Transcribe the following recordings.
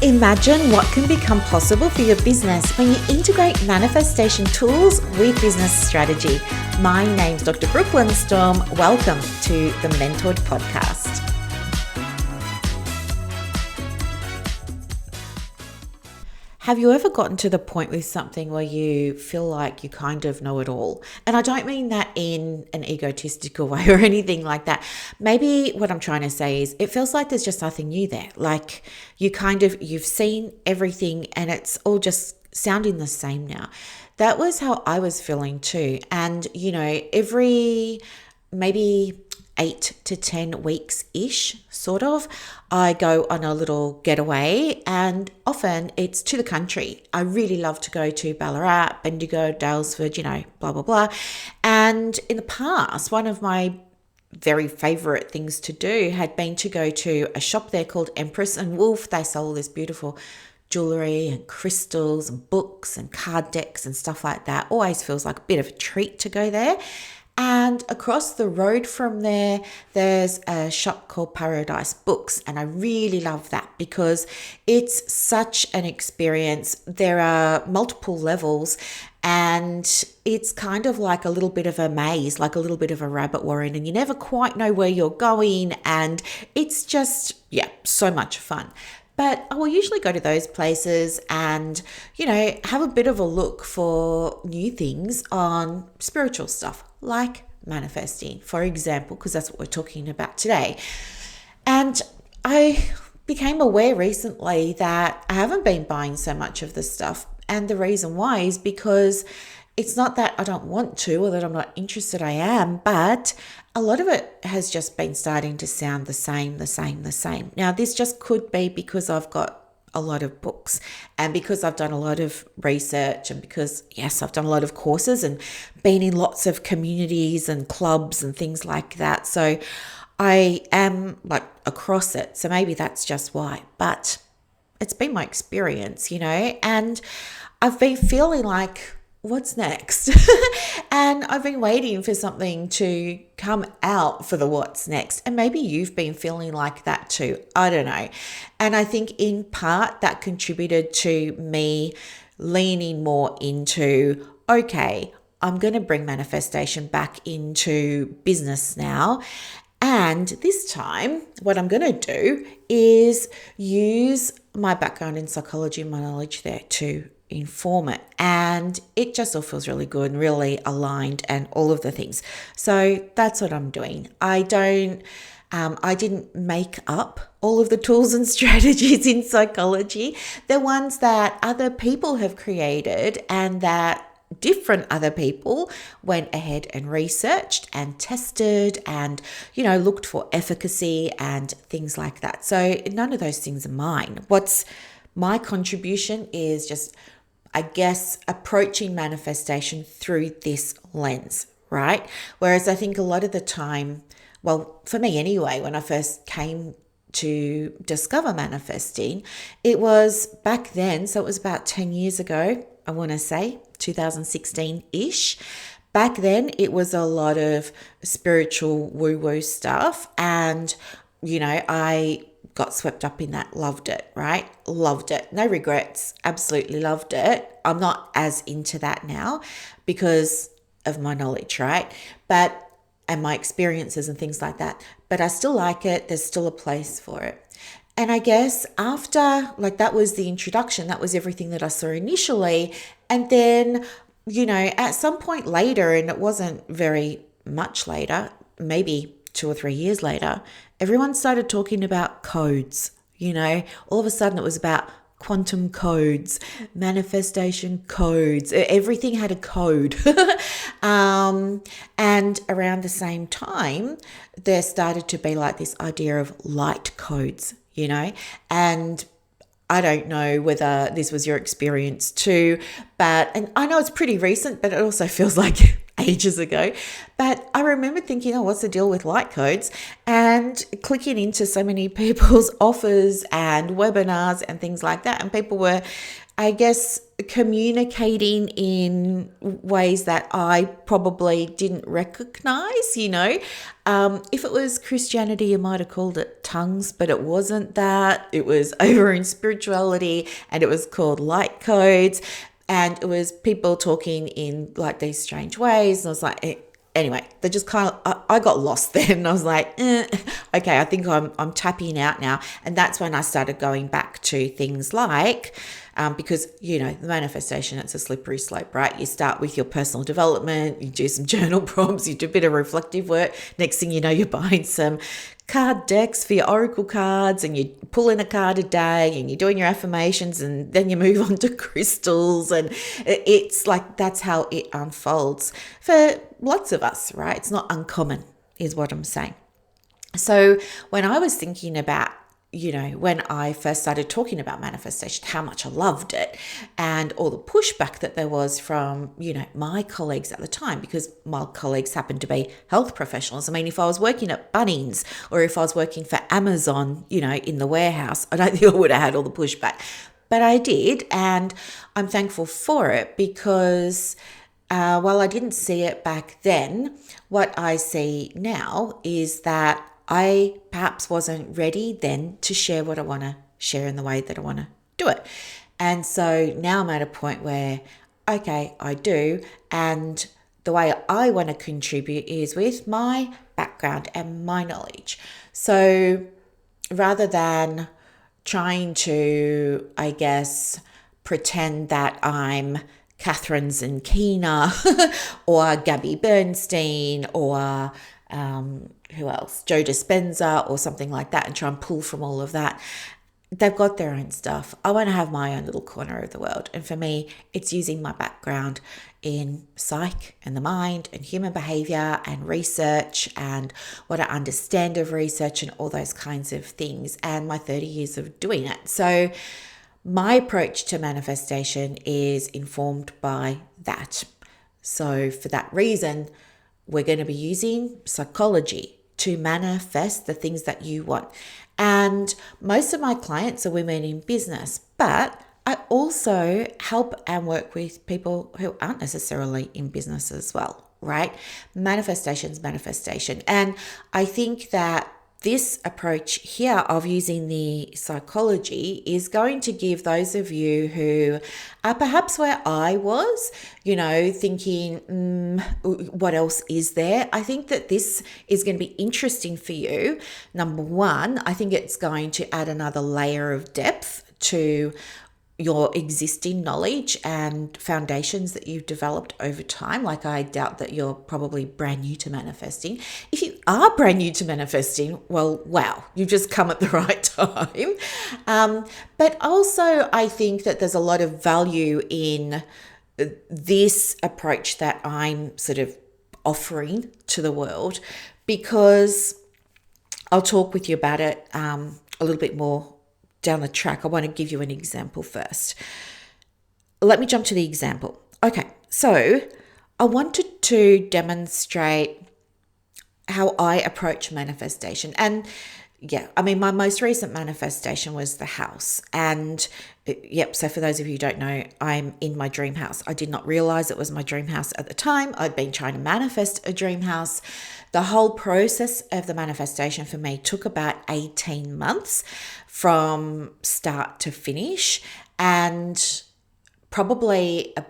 Imagine what can become possible for your business when you integrate manifestation tools with business strategy. My name's Dr. Brooklyn Storme. Welcome to the Mentored Podcast. Have you ever gotten to the point with something where you feel like you kind of know it all? And I don't mean that in an egotistical way or anything like that. Maybe what I'm trying to say is it feels like there's just nothing new there. Like you've seen everything and it's all just sounding the same now. That was how I was feeling too. And, every maybe 8 to 10 weeks-ish, sort of, I go on a little getaway, and often it's to the country. I really love to go to Ballarat, Bendigo, Daylesford, blah, blah, blah. And in the past, one of my very favourite things to do had been to go to a shop there called Empress and Wolf. They sell all this beautiful jewellery and crystals and books and card decks and stuff like that. Always feels like a bit of a treat to go there. And across the road from there, there's a shop called Paradise Books. And I really love that because it's such an experience. There are multiple levels and it's kind of like a little bit of a maze, like a little bit of a rabbit warren, and you never quite know where you're going. And it's just, so much fun. But I will usually go to those places and, have a bit of a look for new things on spiritual stuff, like manifesting, for example, because that's what we're talking about today. And I became aware recently that I haven't been buying so much of this stuff. And the reason why is because it's not that I don't want to or that I'm not interested, I am, but a lot of it has just been starting to sound the same. Now, this just could be because I've got a lot of books and because I've done a lot of research and because, yes, I've done a lot of courses and been in lots of communities and clubs and things like that. So I am like across it. So maybe that's just why, but it's been my experience, and I've been feeling like, what's next? And I've been waiting for something to come out for the what's next. And maybe you've been feeling like that too. I don't know. And I think in part that contributed to me leaning more into, okay, I'm going to bring manifestation back into business now. And this time, what I'm going to do is use my background in psychology and my knowledge there to inform it. And it just all feels really good and really aligned and all of the things. So that's what I'm doing. I didn't make up all of the tools and strategies in psychology. They're ones that other people have created and that different other people went ahead and researched and tested and, looked for efficacy and things like that. So none of those things are mine. What's my contribution is just, I guess, approaching manifestation through this lens, right? Whereas I think a lot of the time, well, for me anyway, when I first came to discover manifesting, it was back then, so it was about 10 years ago, I want to say, 2016-ish. Back then, it was a lot of spiritual woo-woo stuff. And, I got swept up in that, loved it, right? Loved it. No regrets. Absolutely loved it. I'm not as into that now because of my knowledge, right? And my experiences and things like that. But I still like it. There's still a place for it. And I guess after, that was the introduction. That was everything that I saw initially. And then, at some point later, and it wasn't very much later, maybe 2 or 3 years later, everyone started talking about codes. All of a sudden it was about quantum codes, manifestation codes. Everything had a code. And around the same time, there started to be like this idea of light codes, and I don't know whether this was your experience too, and I know it's pretty recent, but it also feels like ages ago. But I remember thinking, what's the deal with light codes? And clicking into so many people's offers and webinars and things like that. And people were I guess, communicating in ways that I probably didn't recognize, If it was Christianity, you might have called it tongues, but it wasn't that. It was over in spirituality, and it was called light codes. And it was people talking in like these strange ways. And I was like, anyway, they just kind of, I got lost then, and I was like, okay, I think I'm tapping out now. And that's when I started going back to things like, because, the manifestation, it's a slippery slope, right? You start with your personal development, you do some journal prompts, you do a bit of reflective work. Next thing you know, you're buying some card decks for your oracle cards, and you pull in a card a day, and you're doing your affirmations, and then you move on to crystals, and it's like that's how it unfolds for lots of us, right? It's not uncommon is what I'm saying. So when I was thinking about, when I first started talking about manifestation, how much I loved it, and all the pushback that there was from, my colleagues at the time, because my colleagues happened to be health professionals. I mean, if I was working at Bunnings or if I was working for Amazon, in the warehouse, I don't think I would have had all the pushback. But I did, and I'm thankful for it because while I didn't see it back then, what I see now is that I perhaps wasn't ready then to share what I want to share in the way that I want to do it. And so now I'm at a point where, okay, I do. And the way I want to contribute is with my background and my knowledge. So rather than trying to, I guess, pretend that I'm Catherine Zenkina or Gabby Bernstein or who else? Joe Dispenza or something like that, and try and pull from all of that. They've got their own stuff. I want to have my own little corner of the world. And for me, it's using my background in psych and the mind and human behavior and research and what I understand of research and all those kinds of things, and my 30 years of doing it. So my approach to manifestation is informed by that. So for that reason, we're going to be using psychology to manifest the things that you want. And most of my clients are women in business, but I also help and work with people who aren't necessarily in business as well, right? Manifestation's manifestation. And I think that this approach here of using the psychology is going to give those of you who are perhaps where I was, thinking, what else is there? I think that this is going to be interesting for you. Number one, I think it's going to add another layer of depth to your existing knowledge and foundations that you've developed over time. Like, I doubt that you're probably brand new to manifesting. If you are brand new to manifesting, well, wow, you've just come at the right time. But also, I think that there's a lot of value in this approach that I'm sort of offering to the world, because I'll talk with you about it a little bit more down the track. I want to give you an example first. Let me jump to the example. Okay, so I wanted to demonstrate how I approach manifestation. And yeah, I mean, my most recent manifestation was the house. And so for those of you who don't know, I'm in my dream house. I did not realize it was my dream house at the time. I'd been trying to manifest a dream house. The whole process of the manifestation for me took about 18 months from start to finish, and probably I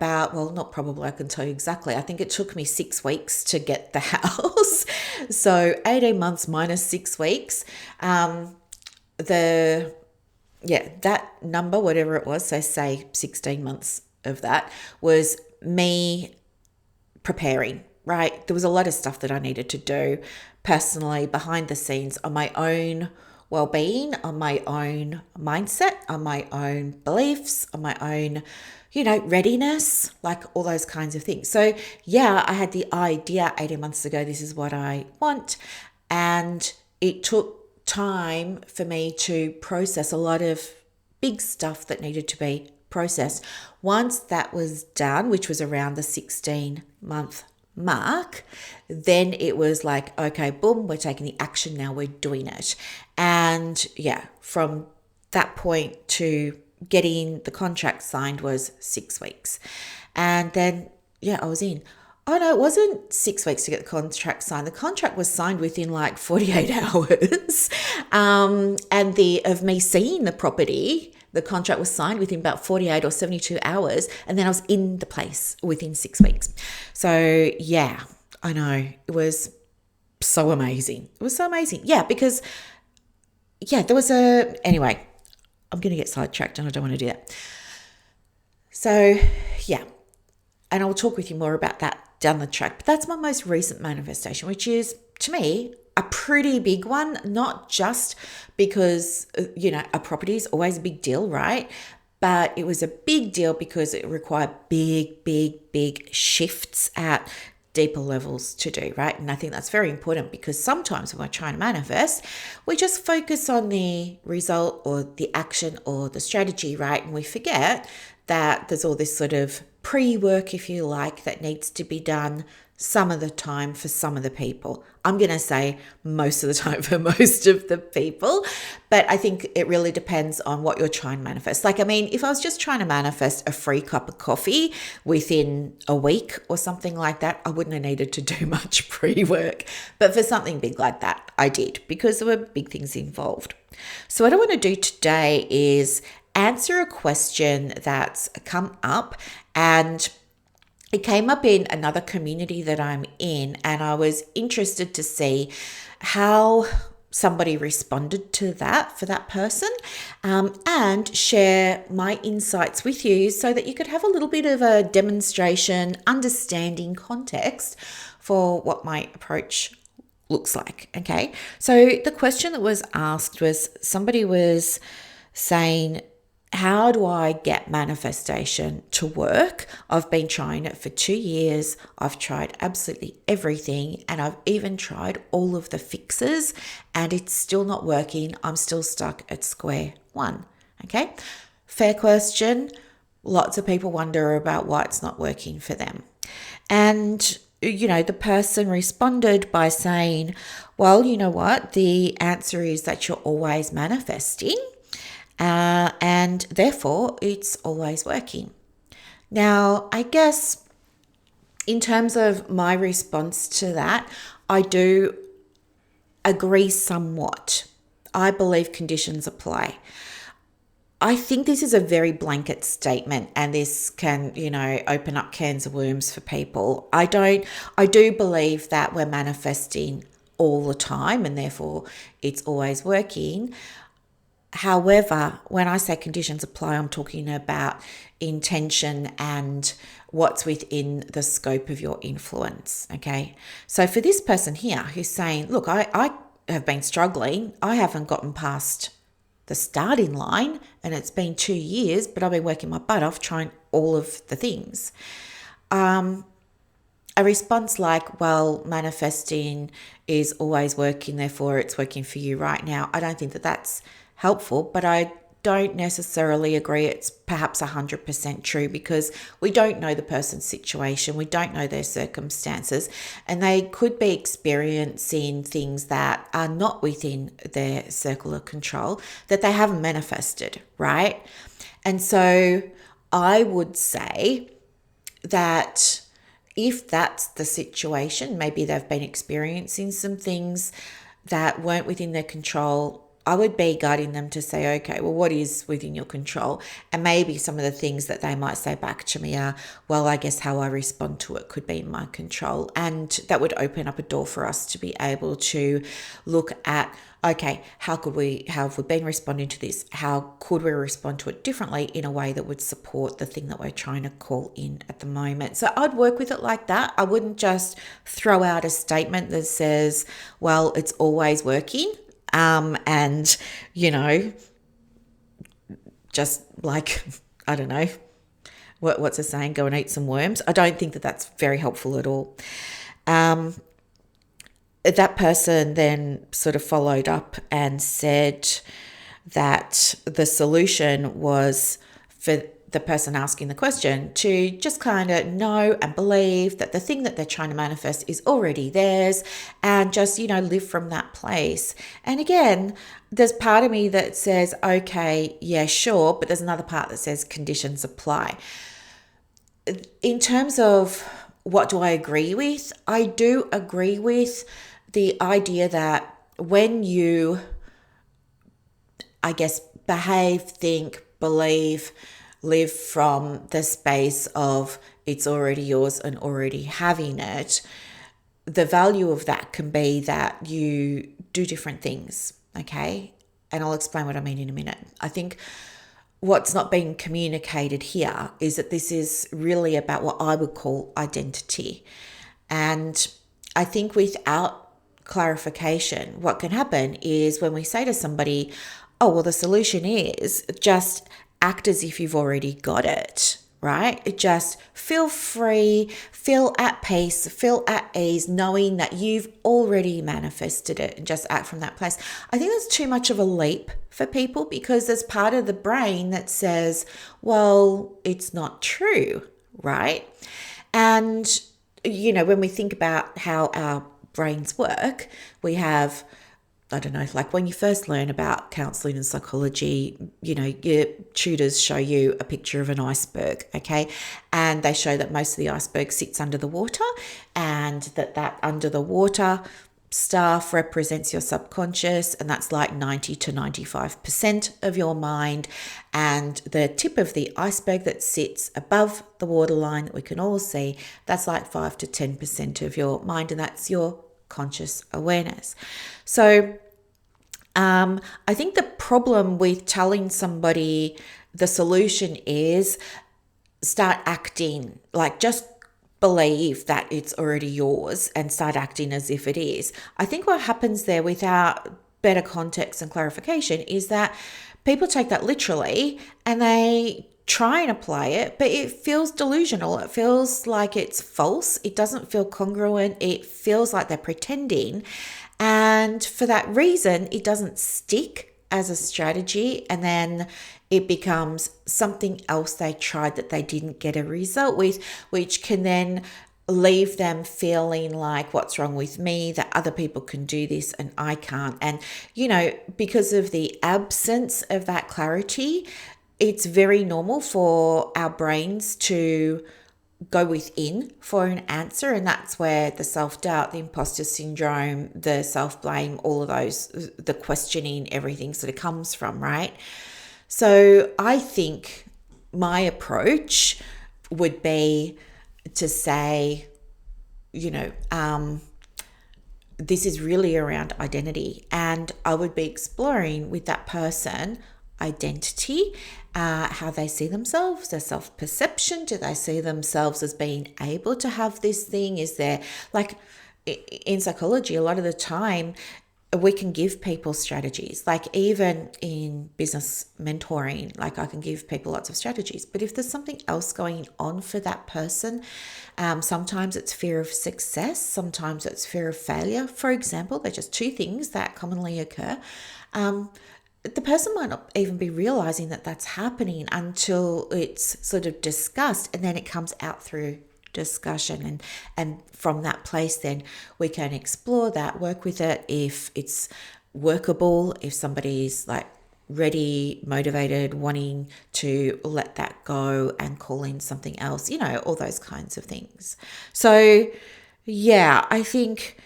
can tell you exactly. I think it took me 6 weeks to get the house. So 18 months minus 6 weeks. That number, whatever it was, so say 16 months of that was me preparing, right? There was a lot of stuff that I needed to do personally behind the scenes on my own well-being, on my own mindset, on my own beliefs, on my own, readiness, like all those kinds of things. So yeah, I had the idea 18 months ago, this is what I want. And it took time for me to process a lot of big stuff that needed to be processed. Once that was done, which was around the 16-month mark, then it was like, okay, boom, we're taking the action now, we're doing it. And yeah, from that point to getting the contract signed was 6 weeks. And then, yeah, I was in. Oh no, it wasn't 6 weeks to get the contract signed. The contract was signed within like 48 hours. And of me seeing the property, the contract was signed within about 48 or 72 hours. And then I was in the place within 6 weeks. So yeah, I know, it was so amazing. It was so amazing. Yeah, because anyway, I'm going to get sidetracked and I don't want to do that. So yeah, and I'll talk with you more about that down the track. But that's my most recent manifestation, which is, to me, a pretty big one, not just because, a property is always a big deal, right? But it was a big deal because it required big shifts at deeper levels to do, right? And I think that's very important because sometimes when we're trying to manifest, we just focus on the result or the action or the strategy, right? And we forget that there's all this sort of pre-work, if you like, that needs to be done some of the time for some of the people. I'm going to say most of the time for most of the people, but I think it really depends on what you're trying to manifest. Like, I mean, if I was just trying to manifest a free cup of coffee within a week or something like that, I wouldn't have needed to do much pre-work. But for something big like that, I did, because there were big things involved. So what I want to do today is answer a question that's come up, and it came up in another community that I'm in, and I was interested to see how somebody responded to that for that person, and share my insights with you so that you could have a little bit of a demonstration, understanding, context for what my approach looks like. Okay, so the question that was asked was, somebody was saying, how do I get manifestation to work? I've been trying it for 2 years. I've tried absolutely everything, and I've even tried all of the fixes, and it's still not working. I'm still stuck at square one. Okay, fair question. Lots of people wonder about why it's not working for them. And the person responded by saying, well, you know what? The answer is that you're always manifesting. And therefore it's always working. Now, I guess in terms of my response to that, I do agree somewhat. I believe conditions apply. I think this is a very blanket statement, and this can, open up cans of worms for people. I do believe that we're manifesting all the time, and therefore it's always working. However, when I say conditions apply, I'm talking about intention and what's within the scope of your influence. Okay. So for this person here who's saying, look, I have been struggling. I haven't gotten past the starting line, and it's been 2 years, but I've been working my butt off trying all of the things. A response like, well, manifesting is always working, therefore it's working for you right now. I don't think that that's helpful, but I don't necessarily agree it's perhaps 100% true, because we don't know the person's situation, we don't know their circumstances, and they could be experiencing things that are not within their circle of control that they haven't manifested, right? And so I would say that if that's the situation, maybe they've been experiencing some things that weren't within their control, I would be guiding them to say, okay, well, what is within your control? And maybe some of the things that they might say back to me are, well, I guess how I respond to it could be in my control. And that would open up a door for us to be able to look at, okay, how have we been responding to this? How could we respond to it differently in a way that would support the thing that we're trying to call in at the moment? So I'd work with it like that. I wouldn't just throw out a statement that says, well, it's always working. And, just like, I don't know, what's the saying, go and eat some worms. I don't think that that's very helpful at all. That person then sort of followed up and said that the solution was for the person asking the question to just kind of know and believe that the thing that they're trying to manifest is already theirs, and just, live from that place. And again, there's part of me that says, okay, yeah, sure, but there's another part that says conditions apply. In terms of what do I agree with, I do agree with the idea that when you, I guess, behave, think, believe, live from the space of it's already yours and already having it, the value of that can be that you do different things, okay? And I'll explain what I mean in a minute. I think what's not being communicated here is that this is really about what I would call identity. And I think without clarification, what can happen is when we say to somebody, oh, well, the solution is just act as if you've already got it, right? Just feel free, feel at peace, feel at ease, knowing that you've already manifested it, and just act from that place. I think that's too much of a leap for people, because there's part of the brain that says, well, it's not true, right? And, when we think about how our brains work, we have, I don't know, like when you first learn about counseling and psychology, your tutors show you a picture of an iceberg, okay? And they show that most of the iceberg sits under the water, and that under the water stuff represents your subconscious, and that's like 90 to 95% of your mind. And the tip of the iceberg that sits above the waterline that we can all see, that's like 5 to 10% of your mind, and that's your conscious awareness. So I think the problem with telling somebody the solution is start acting like, just believe that it's already yours and start acting as if it is. I think what happens there without better context and clarification is that people take that literally and they try and apply it, but it feels delusional. It feels like it's false. It doesn't feel congruent. It feels like they're pretending. And for that reason, it doesn't stick as a strategy. And then it becomes something else they tried that they didn't get a result with, which can then leave them feeling like, what's wrong with me, that other people can do this and I can't. And, because of the absence of that clarity, it's very normal for our brains to go within for an answer. And that's where the self-doubt, the imposter syndrome, the self-blame, all of those, the questioning, everything sort of comes from, right? So I think my approach would be to say, this is really around identity. And I would be exploring with that person identity, how they see themselves, their self-perception. Do they see themselves as being able to have this thing? Is there, like in psychology, a lot of the time we can give people strategies, like even in business mentoring, like I can give people lots of strategies, but if there's something else going on for that person, sometimes it's fear of success, sometimes it's fear of failure, for example. They're just two things that commonly occur. The person might not even be realizing that that's happening until it's sort of discussed, and then it comes out through discussion, and from that place then we can explore that, work with it if it's workable, if somebody's like ready, motivated, wanting to let that go and call in something else, all those kinds of things. So yeah, I think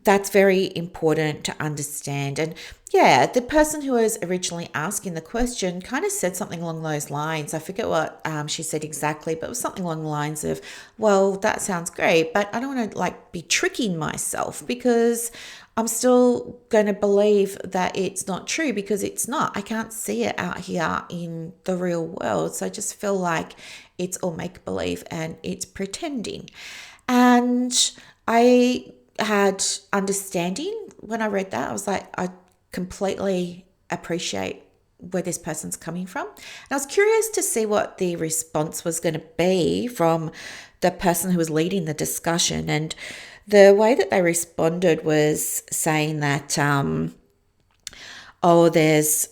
that's very important to understand. And yeah, the person who was originally asking the question kind of said something along those lines. I forget what she said exactly, but it was something along the lines of, well, that sounds great, but I don't want to be tricking myself, because I'm still going to believe that it's not true, because it's not. I can't see it out here in the real world. So I just feel like it's all make believe and it's pretending. And I had understanding when I read that. I was like, I completely appreciate where this person's coming from. And I was curious to see what the response was going to be from the person who was leading the discussion. And the way that they responded was saying that, there's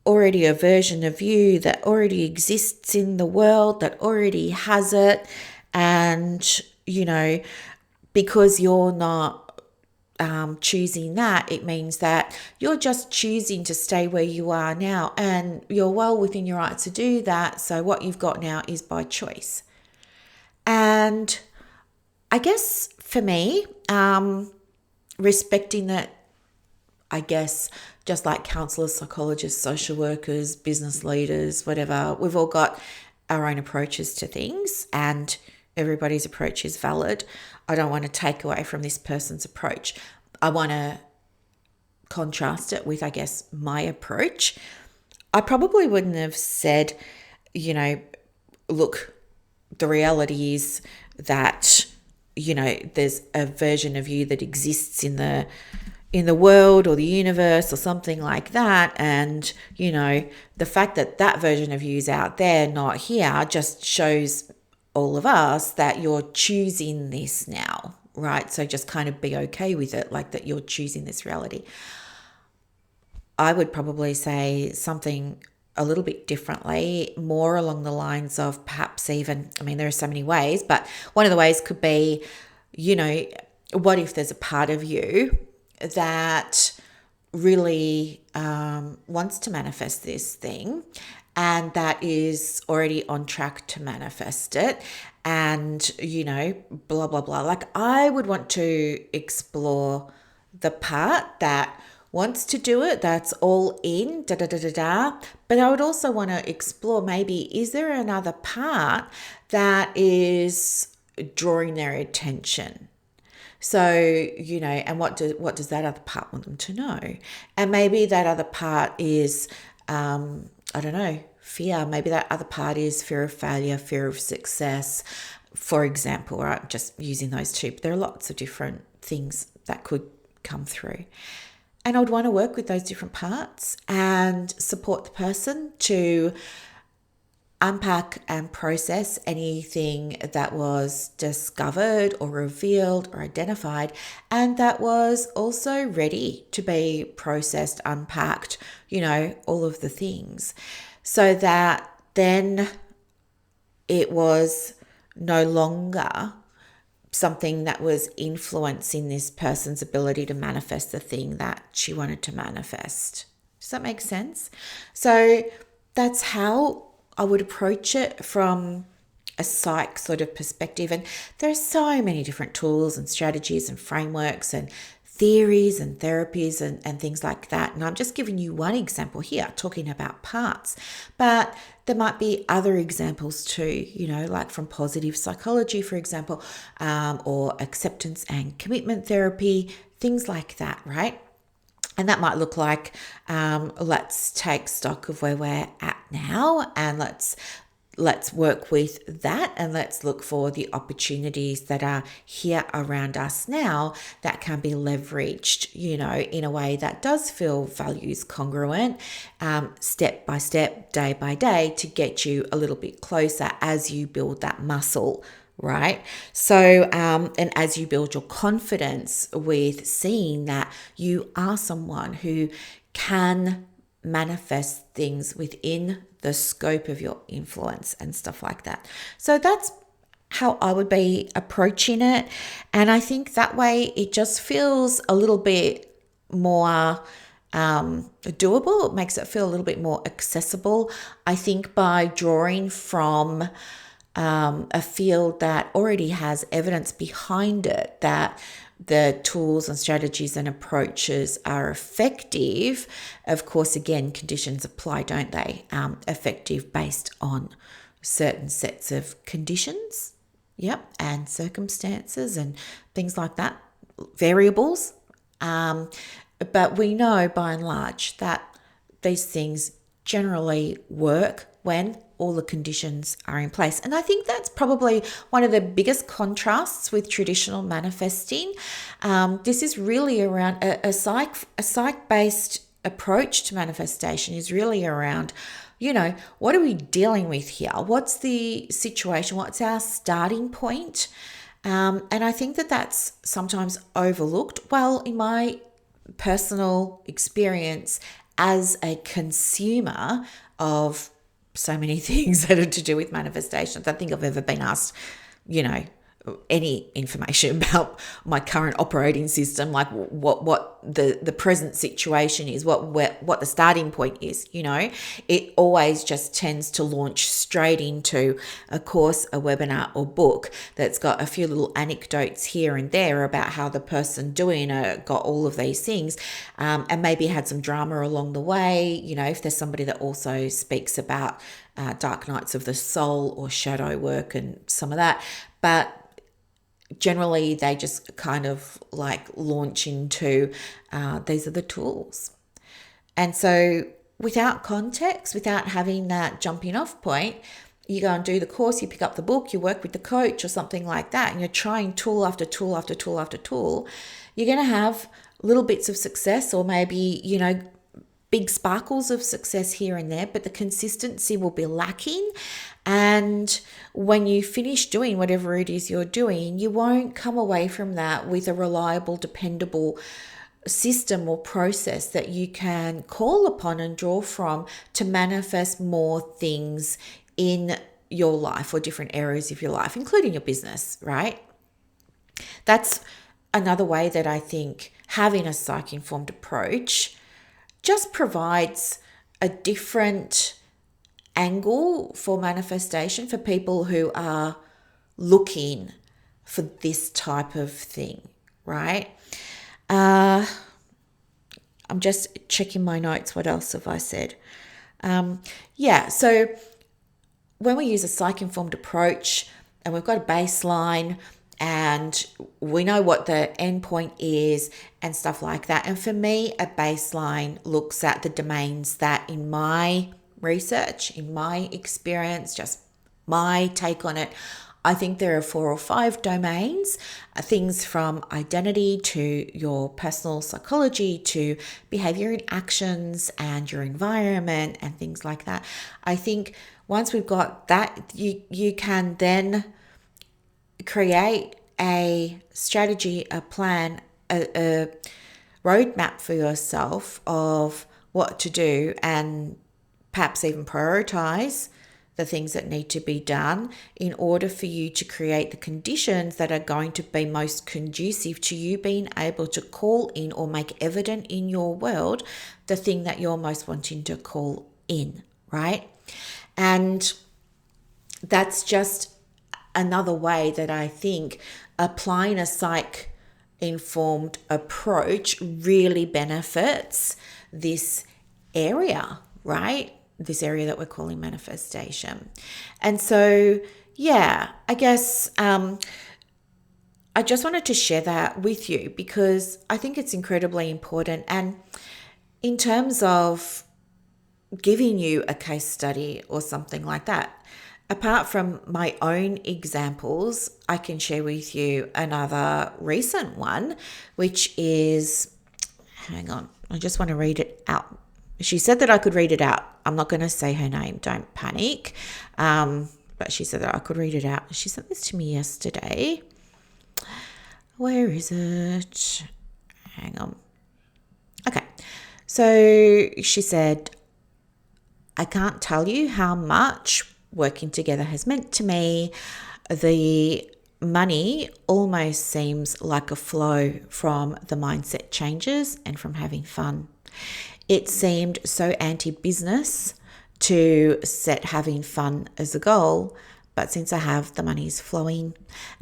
already a version of you that already exists in the world, that already has it. And, because you're not choosing that, it means that you're just choosing to stay where you are now, and you're well within your right to do that. So what you've got now is by choice. And I guess for me, respecting that, I guess, just like counselors, psychologists, social workers, business leaders, whatever, we've all got our own approaches to things, and everybody's approach is valid. I don't want to take away from this person's approach. I want to contrast it with, I guess, my approach. I probably wouldn't have said, look, the reality is that, there's a version of you that exists in the world or the universe or something like that. And, the fact that that version of you is out there, not here, just shows all of us that you're choosing this now, right? So just kind of be okay with it, like that you're choosing this reality. I would probably say something a little bit differently, more along the lines of perhaps even, there are so many ways, but one of the ways could be, what if there's a part of you that really wants to manifest this thing, and that is already on track to manifest it, and, blah, blah, blah. Like, I would want to explore the part that wants to do it, that's all in, da da da da da. But I would also want to explore, maybe, is there another part that is drawing their attention? So, and what does that other part want them to know? And maybe that other part is, I don't know, fear. Maybe that other part is fear of failure, fear of success, for example, right? Just using those two. But there are lots of different things that could come through. And I would want to work with those different parts and support the person to unpack and process anything that was discovered or revealed or identified, and that was also ready to be processed, unpacked, all of the things, so that then it was no longer something that was influencing this person's ability to manifest the thing that she wanted to manifest. Does that make sense? So that's how I would approach it from a psych sort of perspective. And there are so many different tools and strategies and frameworks and theories and therapies and things like that. And I'm just giving you one example here, talking about parts. But there might be other examples too, like from positive psychology, for example, or acceptance and commitment therapy, things like that, right? And that might look like, let's take stock of where we're at now, and let's work with that, and let's look for the opportunities that are here around us now that can be leveraged, in a way that does feel values congruent, step by step, day by day, to get you a little bit closer as you build that muscle. Right. So, and as you build your confidence with seeing that you are someone who can manifest things within the scope of your influence and stuff like that. So that's how I would be approaching it. And I think that way it just feels a little bit more doable. It makes it feel a little bit more accessible. I think by drawing from a field that already has evidence behind it that the tools and strategies and approaches are effective. Of course, again, conditions apply, don't they? Effective based on certain sets of conditions, and circumstances and things like that, variables. But we know by and large that these things generally work when all the conditions are in place. And I think that's probably one of the biggest contrasts with traditional manifesting. This is really around a psych-based approach to manifestation is really around, what are we dealing with here? What's the situation? What's our starting point? And I think that that's sometimes overlooked. Well, in my personal experience as a consumer of so many things that are to do with manifestation, I don't think I've ever been asked, any information about my current operating system, like what the present situation is, what the starting point is. It always just tends to launch straight into a course, a webinar, or book that's got a few little anecdotes here and there about how the person doing it got all of these things, and maybe had some drama along the way. If there's somebody that also speaks about dark nights of the soul or shadow work and some of that, but generally they just kind of like launch into these are the tools. And so without context, without having that jumping off point, you go and do the course, you pick up the book, you work with the coach or something like that, and you're trying tool after tool after tool after tool, you're going to have little bits of success, or maybe, big sparkles of success here and there, but the consistency will be lacking. And when you finish doing whatever it is you're doing, you won't come away from that with a reliable, dependable system or process that you can call upon and draw from to manifest more things in your life or different areas of your life, including your business, right? That's another way that I think having a psych-informed approach just provides a different angle for manifestation for people who are looking for this type of thing, right? I'm just checking my notes. What else have I said? So when we use a psych-informed approach and we've got a baseline and we know what the end point is and stuff like that. And for me, a baseline looks at the domains that in my research, in my experience, just my take on it, I think there are 4 or 5 domains, things from identity to your personal psychology to behavior and actions and your environment and things like that. I think once we've got that, you can then create a strategy, a plan, a roadmap for yourself of what to do, and perhaps even prioritize the things that need to be done in order for you to create the conditions that are going to be most conducive to you being able to call in or make evident in your world the thing that you're most wanting to call in, right? And that's just another way that I think applying a psych-informed approach really benefits this area, right? This area that we're calling manifestation. And so, I guess I just wanted to share that with you because I think it's incredibly important. And in terms of giving you a case study or something like that, apart from my own examples, I can share with you another recent one, which is, hang on, I just want to read it out. She said that I could read it out. I'm not going to say her name, don't panic. But she said that I could read it out. She sent this to me yesterday. Where is it? Hang on. Okay. So she said, I can't tell you how much working together has meant to me. The money almost seems like a flow from the mindset changes and from having fun. It seemed so anti-business to set having fun as a goal, but since I have, the money's flowing.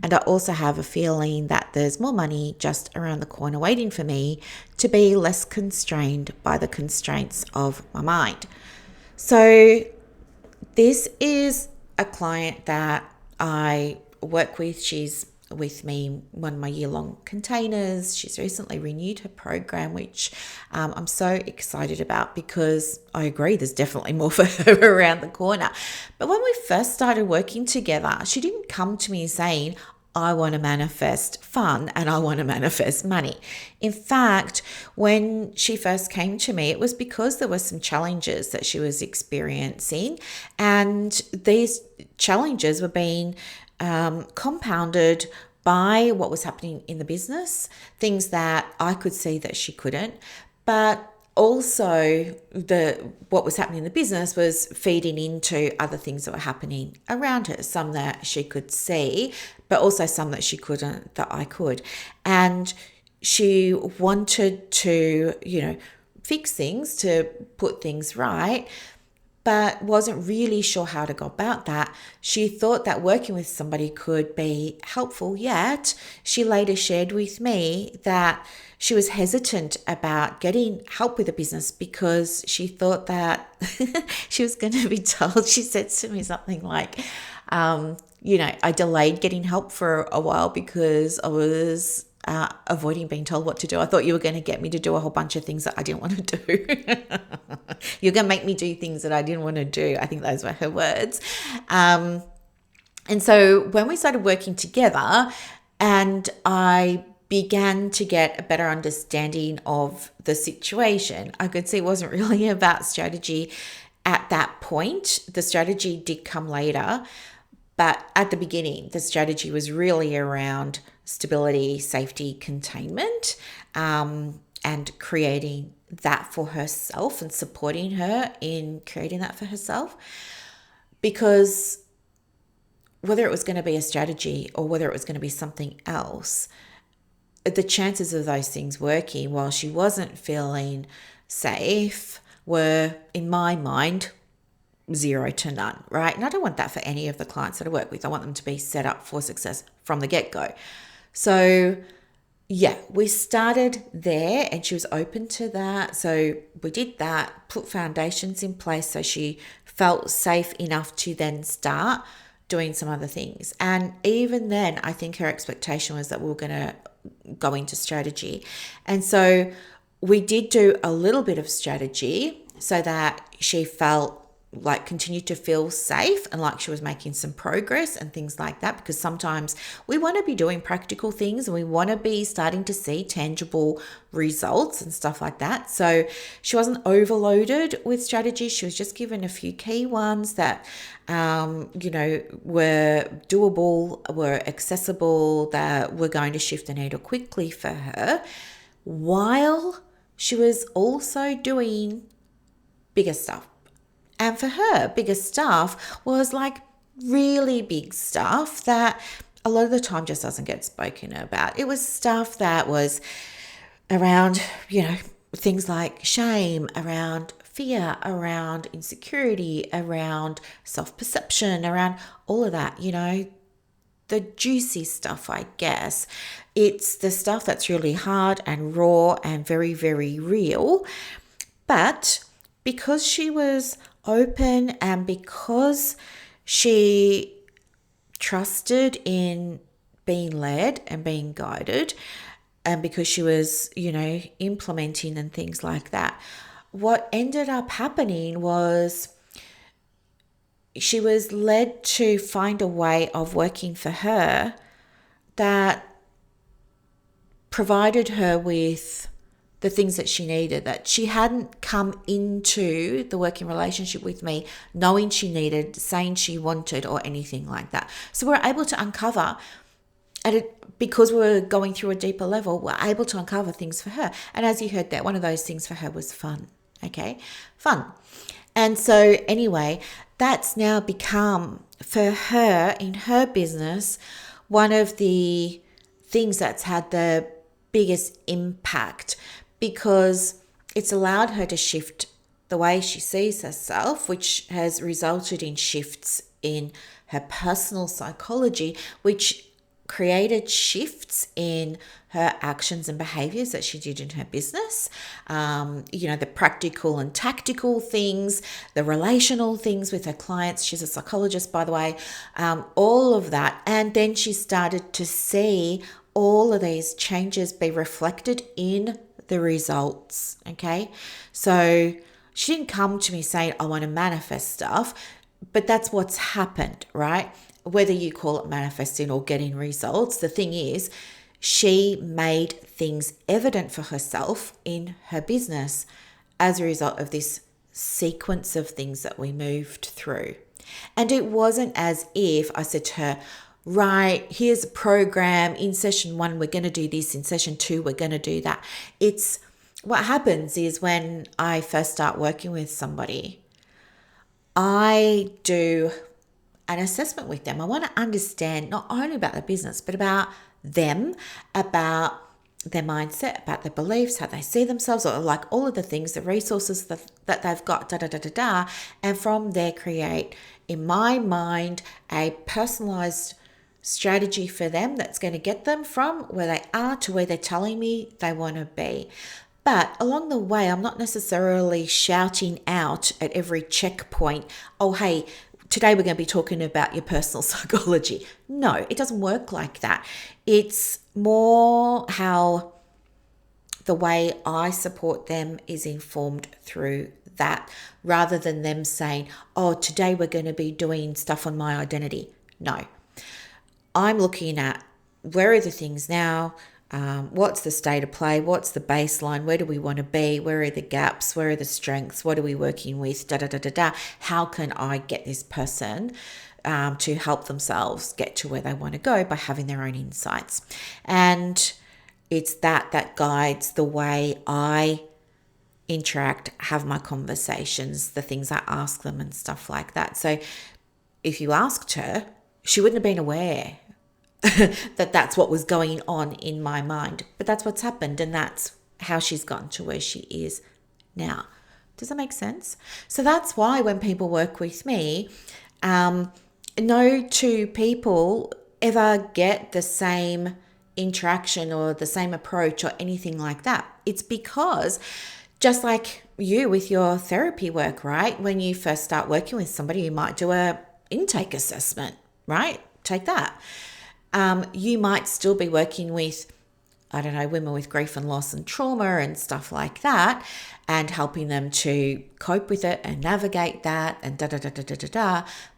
And I also have a feeling that there's more money just around the corner waiting for me to be less constrained by the constraints of my mind. So this is a client that I work with. She's with me one of my year-long containers. She's recently renewed her program, which I'm so excited about because I agree there's definitely more for her around the corner. But when we first started working together, she didn't come to me saying, I want to manifest fun and I want to manifest money. In fact, when she first came to me, it was because there were some challenges that she was experiencing, and these challenges were being compounded by what was happening in the business, things that I could see that she couldn't. But also what was happening in the business was feeding into other things that were happening around her, some that she could see, but also some that she couldn't, that I could. And she wanted to, fix things, to put things right, but wasn't really sure how to go about that. She thought that working with somebody could be helpful, yet she later shared with me that she was hesitant about getting help with a business because she thought that she was going to be told. She said to me something like, I delayed getting help for a while because I was avoiding being told what to do. I thought you were going to get me to do a whole bunch of things that I didn't want to do. You're going to make me do things that I didn't want to do. I think those were her words. And so when we started working together and I began to get a better understanding of the situation, I could see it wasn't really about strategy at that point. The strategy did come later, but at the beginning, the strategy was really around stability, safety, containment, and creating that for herself and supporting her in creating that for herself. Because whether it was going to be a strategy or whether it was going to be something else, the chances of those things working while she wasn't feeling safe were, in my mind, 0 to none, right? And I don't want that for any of the clients that I work with. I want them to be set up for success from the get-go. So yeah, we started there and she was open to that. So we did that, put foundations in place so she felt safe enough to then start doing some other things. And even then, I think her expectation was that we were going to go into strategy. And so we did do a little bit of strategy so that she felt like continued to feel safe and like she was making some progress and things like that, because sometimes we want to be doing practical things and we want to be starting to see tangible results and stuff like that. So she wasn't overloaded with strategy. She was just given a few key ones that were doable, were accessible, that were going to shift the needle quickly for her, while she was also doing bigger stuff. And for her, bigger stuff was like really big stuff that a lot of the time just doesn't get spoken about. It was stuff that was around, things like shame, around fear, around insecurity, around self-perception, around all of that, the juicy stuff, I guess. It's the stuff that's really hard and raw and very, very real. But because she was open and because she trusted in being led and being guided, and because she was, implementing and things like that, what ended up happening was she was led to find a way of working for her that provided her with the things that she needed, that she hadn't come into the working relationship with me knowing she needed, saying she wanted, or anything like that. So we're able to uncover, because we're going through a deeper level, we're able to uncover things for her. And as you heard there, one of those things for her was fun. Okay, fun. And so anyway, that's now become for her in her business one of the things that's had the biggest impact, because it's allowed her to shift the way she sees herself, which has resulted in shifts in her personal psychology, which created shifts in her actions and behaviors that she did in her business. The practical and tactical things, the relational things with her clients. She's a psychologist, by the way, all of that. And then she started to see all of these changes be reflected in the results. Okay. So she didn't come to me saying, I want to manifest stuff, but that's what's happened, right? Whether you call it manifesting or getting results, the thing is, she made things evident for herself in her business as a result of this sequence of things that we moved through. And it wasn't as if I said to her, right, here's a program. In session 1, we're going to do this. In session 2, we're going to do that. It's what happens is when I first start working with somebody, I do an assessment with them. I want to understand not only about the business, but about them, about their mindset, about their beliefs, how they see themselves, or like all of the things, the resources that they've got, and from there create, in my mind, a personalized strategy for them that's going to get them from where they are to where they're telling me they want to be. But along the way, I'm not necessarily shouting out at every checkpoint, oh, hey, today we're going to be talking about your personal psychology. No, it doesn't work like that. It's more how the way I support them is informed through that, rather than them saying, oh, today we're going to be doing stuff on my identity. No, I'm looking at where are the things now, what's the state of play, what's the baseline, where do we want to be, where are the gaps, where are the strengths, what are we working with, how can I get this person to help themselves get to where they want to go by having their own insights. And it's that guides the way I interact, have my conversations, the things I ask them and stuff like that. So if you asked her, she wouldn't have been aware that that's what was going on in my mind. But that's what's happened, and that's how she's gotten to where she is now. Does that make sense? So that's why when people work with me, no two people ever get the same interaction or the same approach or anything like that. It's because just like you with your therapy work, right? When you first start working with somebody, you might do a intake assessment, right? Take that. You might still be working with, I don't know, women with grief and loss and trauma and stuff like that, and helping them to cope with it and navigate that and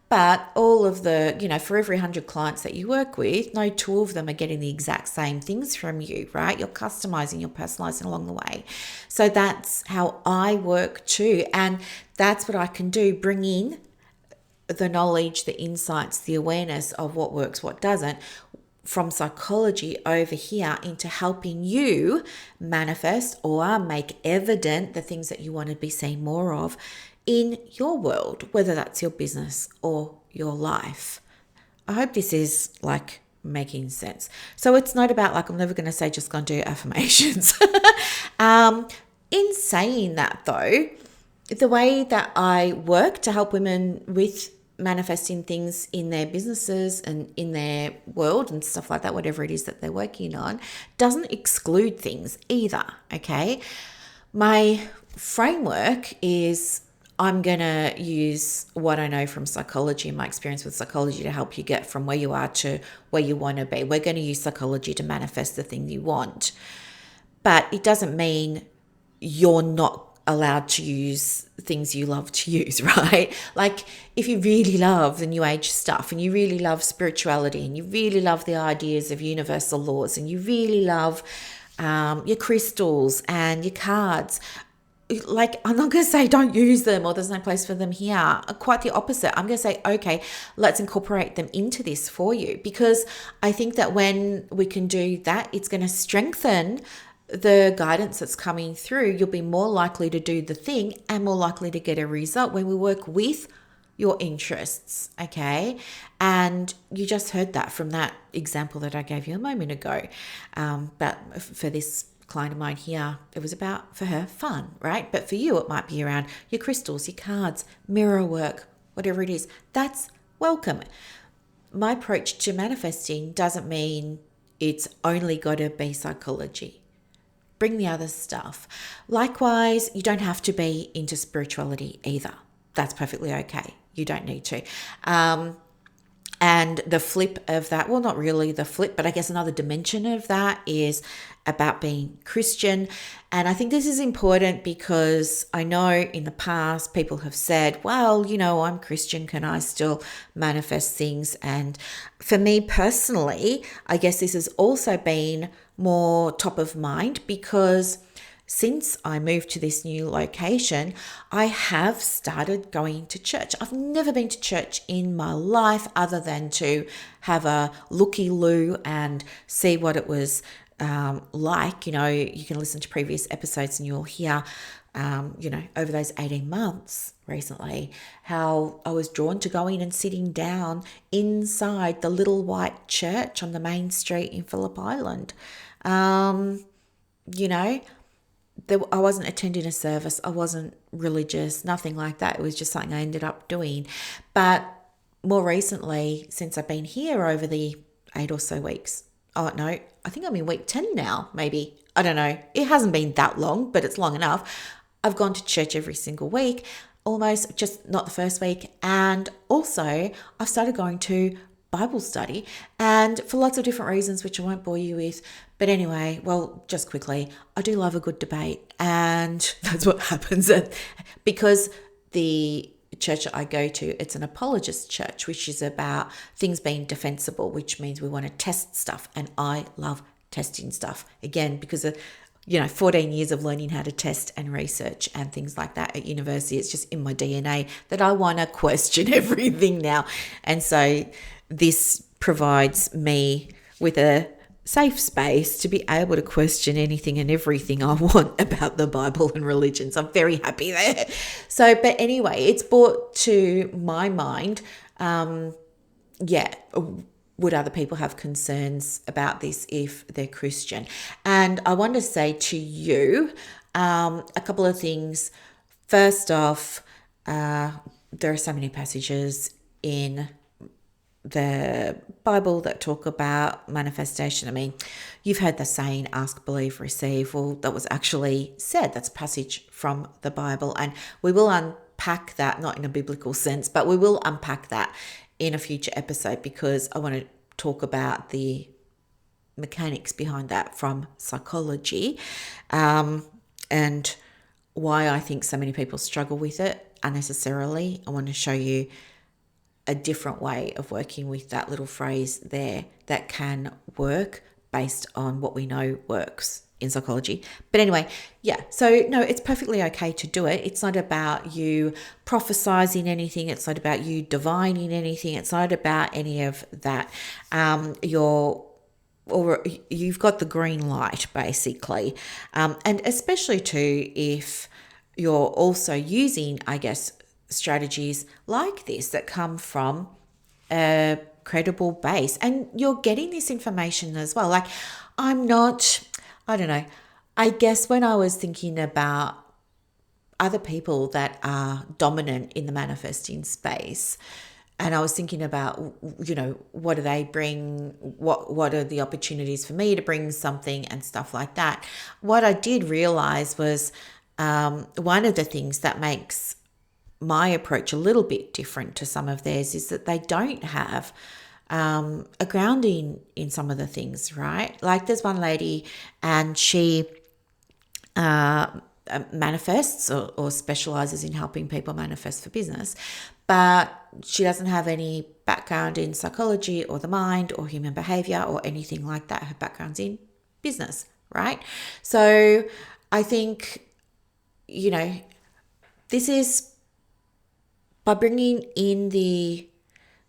But all of the, for every 100 clients that you work with, no two of them are getting the exact same things from you, right? You're customizing, you're personalizing along the way. So that's how I work too. And that's what I can do, bring in the knowledge, the insights, the awareness of what works, what doesn't, from psychology over here into helping you manifest or make evident the things that you want to be seeing more of in your world, whether that's your business or your life. I hope this is making sense. So it's not about I'm never going to say just go and do affirmations. In saying that though, the way that I work to help women with manifesting things in their businesses and in their world and stuff like that, whatever it is that they're working on, doesn't exclude things either, okay? My framework is I'm going to use what I know from psychology and my experience with psychology to help you get from where you are to where you want to be. We're going to use psychology to manifest the thing you want. But it doesn't mean you're not allowed to use things you love to use, right? If you really love the new age stuff and you really love spirituality and you really love the ideas of universal laws and you really love your crystals and your cards, I'm not going to say don't use them or there's no place for them here. Quite the opposite. I'm going to say, okay, let's incorporate them into this for you, because I think that when we can do that, it's going to strengthen the guidance that's coming through. You'll be more likely to do the thing and more likely to get a result when we work with your interests, okay? And you just heard that from that example that I gave you a moment ago. But for this client of mine here, it was about, for her, fun, right? But for you, it might be around your crystals, your cards, mirror work, whatever it is. That's welcome. My approach to manifesting doesn't mean it's only got to be psychology. Bring the other stuff. Likewise, you don't have to be into spirituality either. That's perfectly okay. You don't need to. And the flip of that, well, not really the flip, but I guess another dimension of that is about being Christian. And I think this is important because I know in the past people have said, well, I'm Christian, can I still manifest things? And for me personally, I guess this has also been more top of mind because since I moved to this new location, I have started going to church. I've never been to church in my life other than to have a looky-loo and see what it was you can listen to previous episodes and you'll hear, over those 18 months recently, how I was drawn to going and sitting down inside the little white church on the main street in Phillip Island. You know, I wasn't attending a service. I wasn't religious, nothing like that. It was just something I ended up doing. But more recently, since I've been here over the 8 or so weeks, oh no, I think I'm in week 10 now, maybe. I don't know. It hasn't been that long, but it's long enough. I've gone to church every single week, almost, just not the first week. And also, I've started going to Bible study, and for lots of different reasons, which I won't bore you with. But anyway, well, just quickly, I do love a good debate, and that's what happens because the church that I go to, it's an apologist church, which is about things being defensible, which means we want to test stuff, and I love testing stuff, again, because of 14 years of learning how to test and research and things like that at university. It's just in my DNA that I want to question everything now. And so this provides me with a safe space to be able to question anything and everything I want about the Bible and religion. So I'm very happy there. So, but anyway, it's brought to my mind, would other people have concerns about this if they're Christian? And I want to say to you a couple of things. First off, there are so many passages in the Bible that talk about manifestation. I mean, you've heard the saying, ask, believe, receive. Well, that was actually said. That's a passage from the Bible. And we will unpack that, not in a biblical sense, but we will unpack that in a future episode, because I want to talk about the mechanics behind that from psychology, and why I think so many people struggle with it unnecessarily. I want to show you a different way of working with that little phrase there that can work based on what we know works in psychology. But anyway, so no, it's perfectly okay to do it. It's not about you prophesizing anything. It's not about you divining anything. It's not about any of that. You've got the green light, basically. And especially too, if you're also using, I guess, strategies like this that come from a credible base, and you're getting this information as well. Like, I don't know. I guess when I was thinking about other people that are dominant in the manifesting space, and I was thinking about, what do they bring? What are the opportunities for me to bring something and stuff like that? What I did realize was one of the things that makes my approach a little bit different to some of theirs is that they don't have a grounding in some of the things, right? Like, there's one lady and she manifests or specializes in helping people manifest for business, but she doesn't have any background in psychology or the mind or human behavior or anything like that. Her background's in business, right? So I think, this is by bringing in the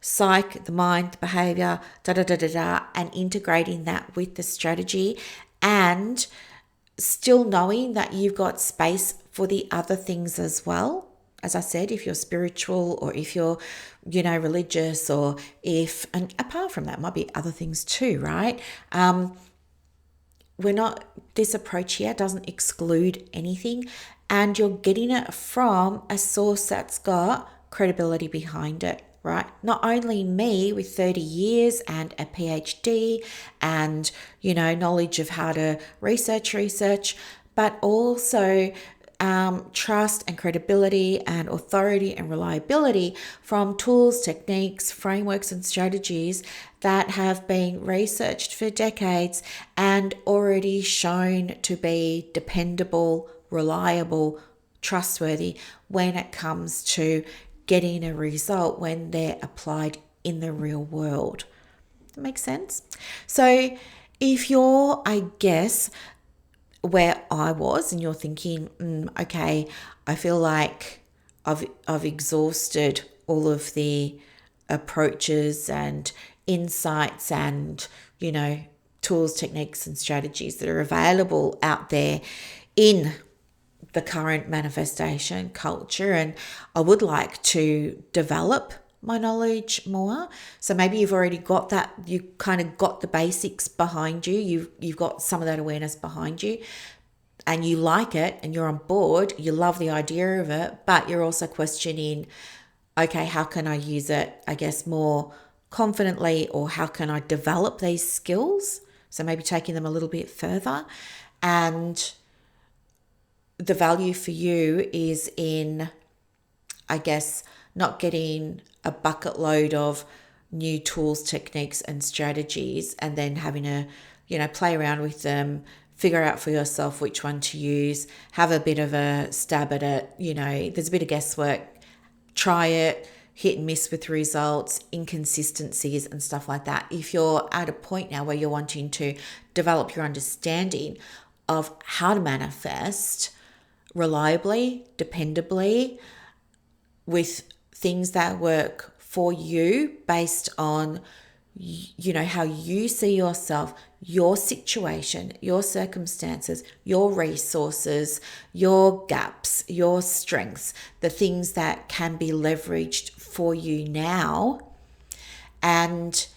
psych, the mind, the behavior, and integrating that with the strategy, and still knowing that you've got space for the other things as well. As I said, if you're spiritual or if you're, religious, or and apart from that, might be other things too, right? This approach here doesn't exclude anything, and you're getting it from a source that's got credibility behind it. Right? Not only me with 30 years and a PhD and, knowledge of how to research, but also trust and credibility and authority and reliability from tools, techniques, frameworks, and strategies that have been researched for decades and already shown to be dependable, reliable, trustworthy when it comes to getting a result when they're applied in the real world. That makes sense? So if you're, I guess, where I was and you're thinking, okay, I feel like I've exhausted all of the approaches and insights and, tools, techniques, and strategies that are available out there in the current manifestation culture. And I would like to develop my knowledge more. So maybe you've already got that, you kind of got the basics behind you, you've got some of that awareness behind you, and you like it and you're on board, you love the idea of it, but you're also questioning, okay, how can I use it, I guess, more confidently, or how can I develop these skills? So maybe taking them a little bit further. And the value for you is in, I guess, not getting a bucket load of new tools, techniques, and strategies, and then having to, play around with them, figure out for yourself which one to use, have a bit of a stab at it. There's a bit of guesswork. Try it, hit and miss with results, inconsistencies and stuff like that. If you're at a point now where you're wanting to develop your understanding of how to manifest reliably, dependably, with things that work for you based on, how you see yourself, your situation, your circumstances, your resources, your gaps, your strengths, the things that can be leveraged for you now, and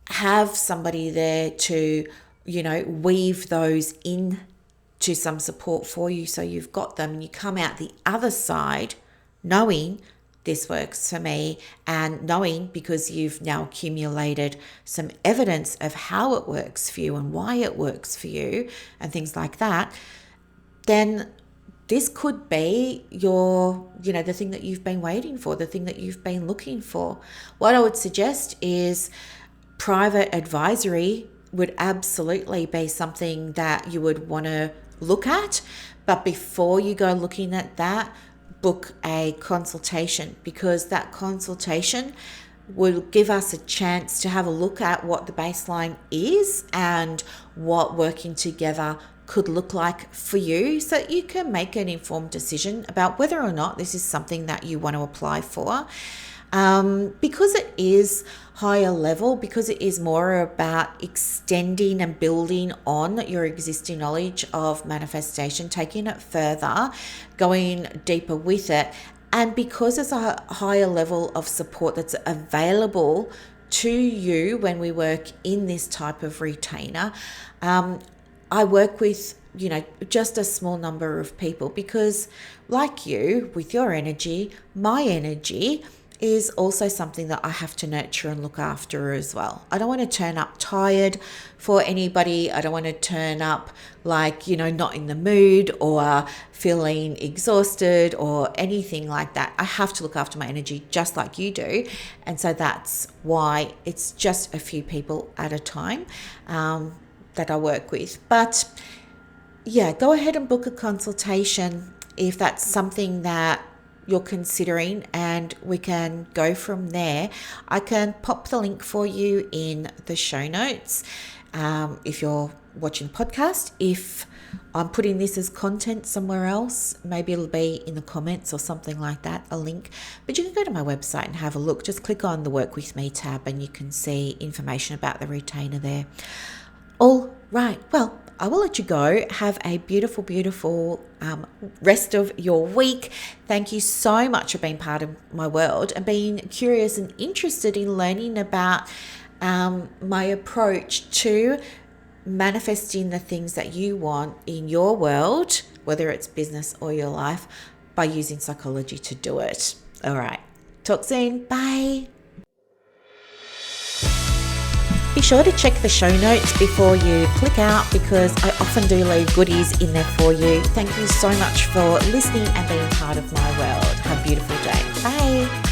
have somebody there to, weave those in to some support for you, so you've got them and you come out the other side knowing this works for me, and knowing, because you've now accumulated some evidence of how it works for you and why it works for you and things like that, then this could be your, the thing that you've been waiting for, the thing that you've been looking for. What I would suggest is private advisory would absolutely be something that you would want to look at. But before you go looking at that, book a consultation, because that consultation will give us a chance to have a look at what the baseline is and what working together could look like for you, so that you can make an informed decision about whether or not this is something that you want to apply for. Because it is higher level, because it is more about extending and building on your existing knowledge of manifestation, taking it further, going deeper with it, and because there's a higher level of support that's available to you when we work in this type of retainer, I work with just a small number of people, because like you, with your energy, my energy is also something that I have to nurture and look after as well. I don't want to turn up tired for anybody. I don't want to turn up like, not in the mood or feeling exhausted or anything like that. I have to look after my energy just like you do. And so that's why it's just a few people at a time that I work with. But yeah, go ahead and book a consultation if that's something that you're considering, and we can go from there. I can pop the link for you in the show notes if you're watching the podcast. If I'm putting this as content somewhere else, maybe it'll be in the comments or something like that, a link. But you can go to my website and have a look. Just click on the Work With Me tab and you can see information about the retainer there. All right, well, I will let you go. Have a beautiful, beautiful rest of your week. Thank you so much for being part of my world and being curious and interested in learning about my approach to manifesting the things that you want in your world, whether it's business or your life, by using psychology to do it. All right, talk soon. Bye. Be sure to check the show notes before you click out, because I often do leave goodies in there for you. Thank you so much for listening and being part of my world. Have a beautiful day. Bye.